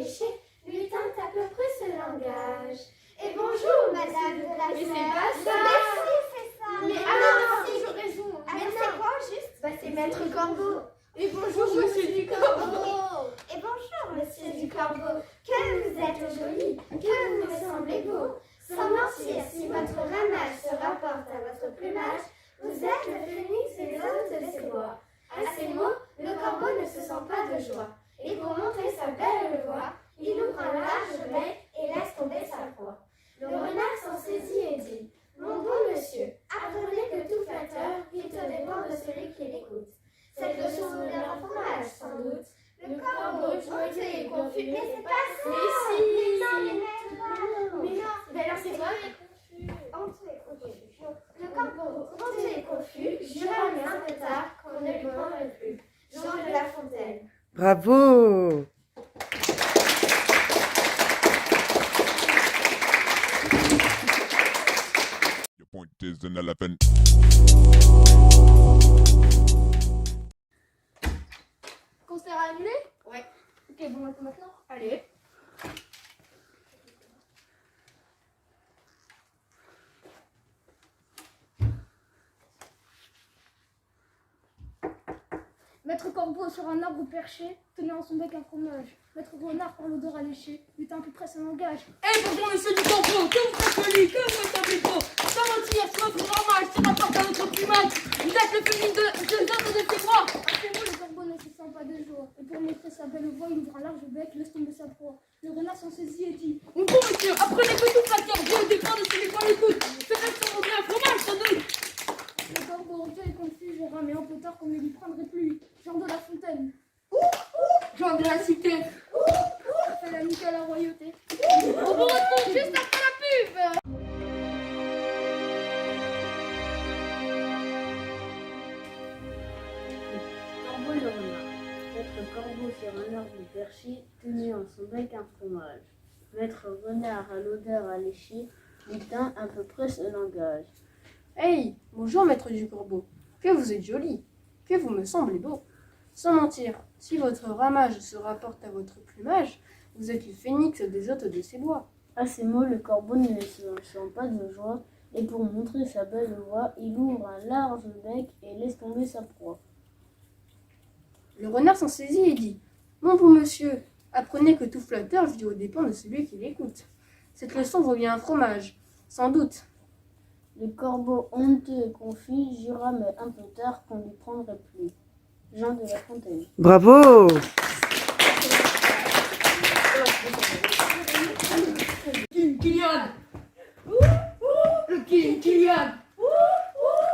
léché, lui tint à peu près ce langage. Et bonjour, madame de la Mais Fleur. c'est pas ça. Mais si, c'est ça. Mais alors, j'ai raison. mais c'est quoi, juste? Bah, c'est Maître Corbeau. Et bonjour, monsieur du Corbeau. Et bonjour, monsieur du Corbeau. Que vous êtes joli, que vous me semblez beau. Sans mentir, si votre ramage se rapporte à votre plumage, vous êtes le phénix des hôtes de ses bois. À ces mots, le corbeau ne se sent pas de joie. Et pour montrer sa belle voix, il ouvre un large bec et laisse tomber sa proie. Le renard s'en saisit et dit: Mon bon monsieur, apprenez que tout flatteur vit au dépens de celui qui l'écoute. Cette leçon vous donne un fromage, sans doute. Le corbeau, honteux et confus. Mais c'est pas ça! Mais si! Mais non! Mais alors c'est quoi? Honteux et confus. Le corbeau, honteux et confus, jura mais un peu tard qu'on ne lui prendrait plus. Jean de La Fontaine. Bravo! Your point is an elephant. Concert annulé? Ouais. Ok, bon, on maintenant. Allez. Maître Corbeau sur un arbre perché, tenait en son bec un fromage. Maître Renard par l'odeur alléchée, lutin plus près son langage. Eh bonjour monsieur du Corbeau, que vous faites joli, que vous faites un beau. Sans mentir, sur votre ramage, se rapporte à votre plumage. Vous êtes le public de ses bras. À ces mots, le corbeau ne se sent pas de joie. Et pour montrer sa belle voix, il ouvre un large bec, laisse tomber sa proie. Le renard s'en saisit et dit: Mon bon monsieur, apprenez que tout flatteur vient au dépend de celui qu'on écoute. Cette leçon vaut bien un fromage sans doute. Le corbeau honteux et confus jura, mais un peu tard qu'on ne lui prendrait plus. Jean de La Fontaine. Jean de la cité. Fait la nique à la royauté. On vous retrouve juste après la pub. Corbeau le renard. Maître Corbeau sur un arbre perché, tenait en son bec un fromage. Maître Renard à l'odeur alléchée, lutin à peu près ce langage. Hey, bonjour maître du Corbeau. Que vous êtes joli, que vous me semblez beau. Sans mentir, si votre ramage se rapporte à votre plumage, vous êtes le phénix des hôtes de ces bois. À ces mots, le corbeau ne se sent pas de joie, et pour montrer sa belle voix, il ouvre un large bec et laisse tomber sa proie. Le renard s'en saisit et dit: Mon bon monsieur, apprenez que tout flatteur vit aux dépens de celui qui l'écoute. Cette leçon vaut bien un fromage, sans doute. Le corbeau, honteux et confus, jura mais un peu tard qu'on ne lui prendrait plus. Jean de La Fontaine. Bravo! King Kylian! Le King Kylian!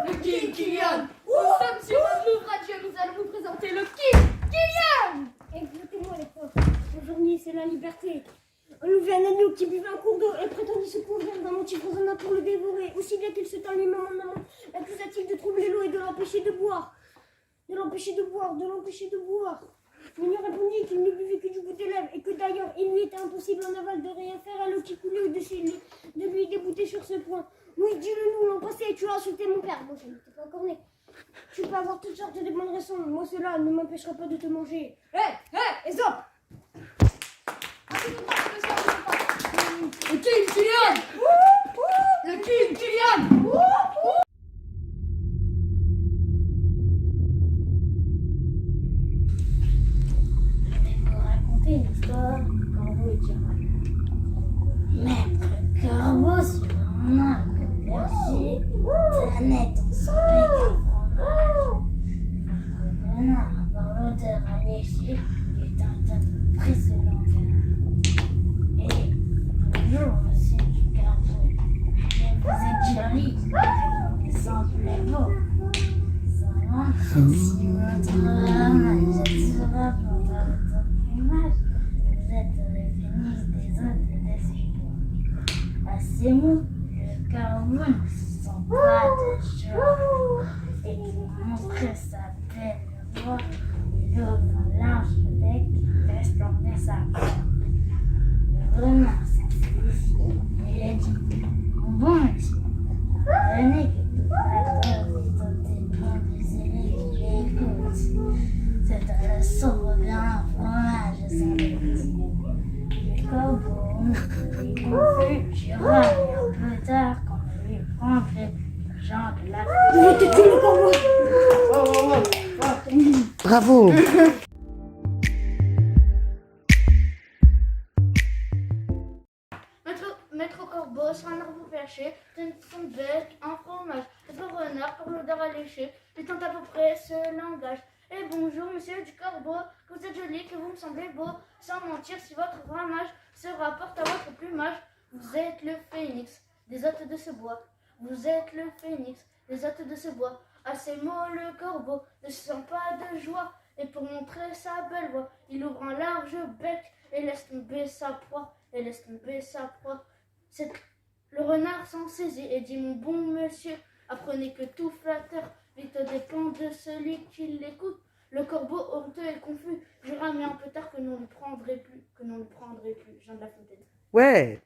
Le King Kylian! Nous sommes sur un louvre à Dieu, nous allons vous présenter le King Kylian! Écoutez-moi les pauvres, aujourd'hui c'est la liberté. On nous fait un agneau qui buvait un cours d'eau et prétendit se couvrir d'un anti-froisonnant pour le dévorer. Aussi bien qu'il se tend lui-même en amont, l'accusa-t-il de troubler l'eau et de l'empêcher de boire. De l'empêcher de boire, de l'empêcher de boire. L'agneau répondit qu'il ne buvait que du bout des lèvres et que d'ailleurs il lui était impossible en aval de rien faire à l'eau qui coulait au-dessus de lui, de lui dégoûter sur ce point. Oui, dis-le nous, l'an passé, tu as insulté mon père. Bon, ça n'était pas encore né. Tu peux avoir toutes sortes de bonnes raisons. Moi, cela ne m'empêchera pas de te manger. Hé, Ésope! Le King Kylian! Le King Kylian! Je vais vous raconter l'histoire du corbeau et du renard. Maître Corbeau sur un arbre perché, tenait en son bec un fromage. Le renard, par l'odeur alléchée, est un peu pris ce langage. Et bonjour, monsieur du Corbeau. Que vous êtes joli, que vous me semblez beau. Sans mentir, si votre ramage se rapporte à votre plumage, vous êtes le phénix des hôtes de ces bois. À ces mots, le corbeau ne se sent pas de joie. Et pour montrer sa belle voix, il ouvre un large bec et laisse tomber sa proie. Le renard s'en saisit et il dit: Mon bon monsieur, venez que tout flatteur vit au dépens de celui qui l'écoute. Cette leçon vaut bien un fromage sans doute. et confus, j'ai ramené un peu tard quand je lui prendrai l'argent de la Vous êtes tous le corbeau. Bravo. Maître corbeau sur un arbre perché, tenait son bec un fromage. Le renard par l'odeur alléchée, lui tente à peu près ce langage. Eh bonjour monsieur du corbeau, que vous êtes joli, que vous me semblez beau. Sans mentir, si votre ramage se rapporte à votre plumage, vous êtes le phénix des hôtes de ce bois. Vous êtes le phénix des hôtes de ce bois. À ces mots, le corbeau ne se sent pas de joie. Et pour montrer sa belle voix, il ouvre un large bec et laisse tomber sa proie. Et laisse tomber sa proie. Le renard s'en saisit et dit: mon bon monsieur, apprenez que tout flatteur vite dépend de celui qui l'écoute. Le corbeau honteux et confus jura mais un peu tard que l'on ne prendrait plus, Jean de La Fontaine. Ouais.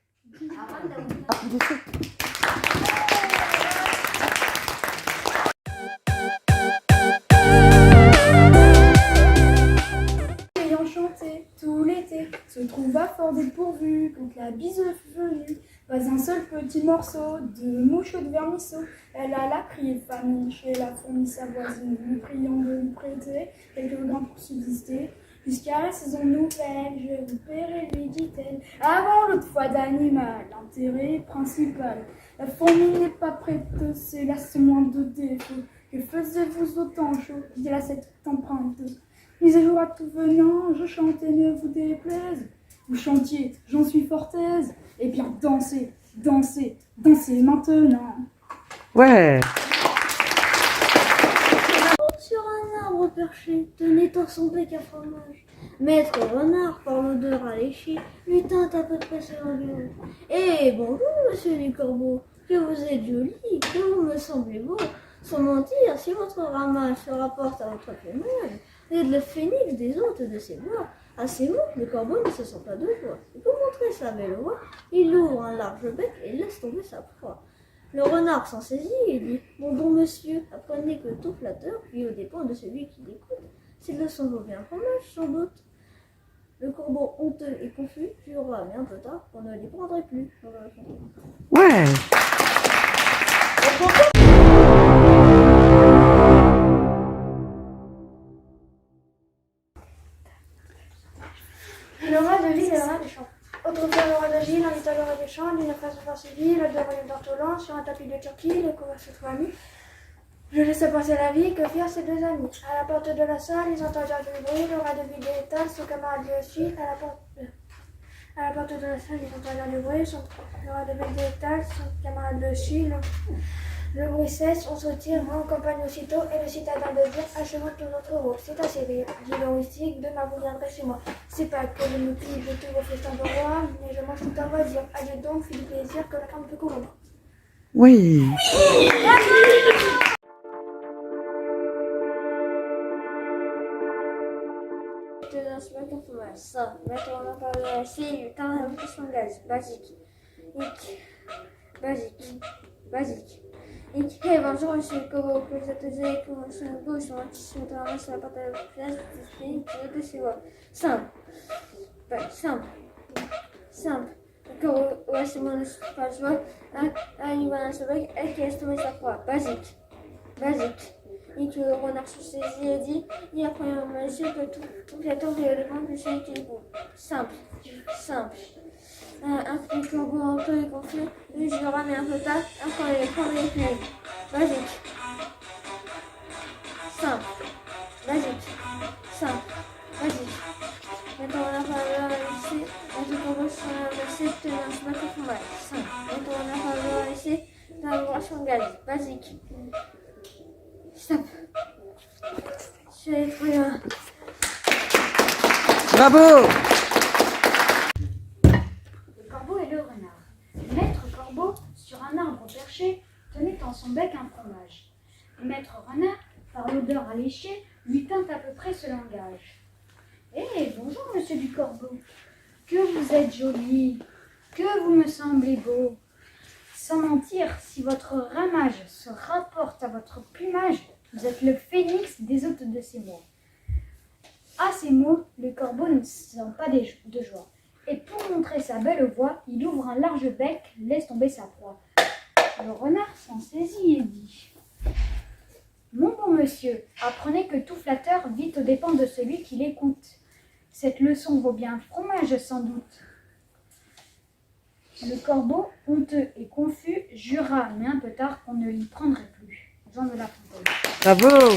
Ayant chanté tout l'été, se trouva fort dépourvu quand la bise fut venue. Pas un seul petit morceau de mouche ou de vermisseau. Elle alla crier famille chez la fourmi sa voisine, lui priant de lui prêter quelques grains pour subsister. Jusqu'à la saison nouvelle, je vais vous paierai, lui dit-elle, avant l'autre fois d'animal, l'intérêt principal. La fourmi n'est pas prête, c'est là ce moins de défauts. Que faisiez-vous autant chaud, dit à cette empreinte. Mais un jour à tout venant, je chantais, ne vous déplaise. Vous chantiez, j'en suis fort aise. Eh bien, dansez, dansez, dansez maintenant. Ouais. Sur un arbre perché, tenait dans son bec un fromage. Maître renard, par l'odeur alléchée, lui tint à peu près ce langage. Eh bonjour, monsieur du corbeau, que vous êtes joli, que vous me semblez beau. Sans mentir, si votre ramage se rapporte à votre plumage, vous êtes le phénix des hôtes de ces bois. À ces mots, le corbeau ne se sent pas de joie. Et pour montrer sa belle voix, il ouvre un large bec et laisse tomber sa proie. Le renard s'en saisit et dit: mon bon monsieur, apprenez que tout flatteur vit aux dépens de celui qui l'écoute. S'il le sent vaut bien fromage, sans doute. Le corbeau honteux et confus jura, mais un peu tard, qu'on ne l'y prendrait plus. Ouais. Le roi de Ville et le roi des champs. Autrefois le roi de Gilles invita le roi des champs d'une face à face civile, deux royaumes d'ortolans, sur un tapis de Turquie, le couvert se soit mis. Je laissais passer la vie, que firent ces deux amis. À la porte de la salle, ils entendirent du bruit, le roi de Ville étale, son camarade lui aussi, à la porte de la salle, ils entendirent du bruit, le roi de Ville étale, son camarade lui aussi, le bruit cesse, on se tire, en campagne aussitôt, et le citadin de dire: achevons tout notre rôle. C'est assez rire, dit le rustique, demain vous viendrez chez moi. C'est pas que je me plie de tous vos festins de roi, mais je mange tout en loisir. Adieu donc, fille du plaisir, que la femme peut corrompre. Oui. Ça, mettre en parole ici, quand même plus langage, basique. Basique. Hey, bonjour, monsieur le corbeau, que vous êtes usé, que vous êtes beau, sur un tissu de la main sur la porte de la place, de chez moi. Simple. Le corbeau, ouais, c'est mon pas joie. Il va dans ce bec, et qui laisse tomber sa proie. Basique. Et que le renard se saisit et dit: il apprend à monsieur que tout flatteur vit au dépend de celui qui l'écoute. Simple. Un petit corbeau un peu confus, lui je le ramène un peu tard, après on les prendrait plus. Basique. Maintenant on a pas le lycée, un petit corbeau sur la lycée, tenant ce bac au fromage. Simple. Maintenant on a pas le lycée, dans la broche en gaz. Basique. Stop. Je vais être bien. Bravo. Le corbeau et le renard. Maître corbeau, sur un arbre perché, tenait en son bec un fromage. Maître renard, par l'odeur alléchée, lui tint à peu près ce langage. Eh, bonjour, monsieur du corbeau. Que vous êtes joli, que vous me semblez beau. Sans mentir, si votre ramage se rapporte à votre plumage, vous êtes le phénix des hôtes de ces mots. À ces mots, le corbeau ne se sent pas de joie. Et pour montrer sa belle voix, il ouvre un large bec, laisse tomber sa proie. Le renard s'en saisit et dit: Mon bon monsieur, apprenez que tout flatteur vit aux dépens de celui qui l'écoute. Cette leçon vaut bien un fromage sans doute. Le corbeau, honteux et confus, jura, mais un peu tard, qu'on ne l'y prendrait plus. Jean de La Fontaine. Bravo.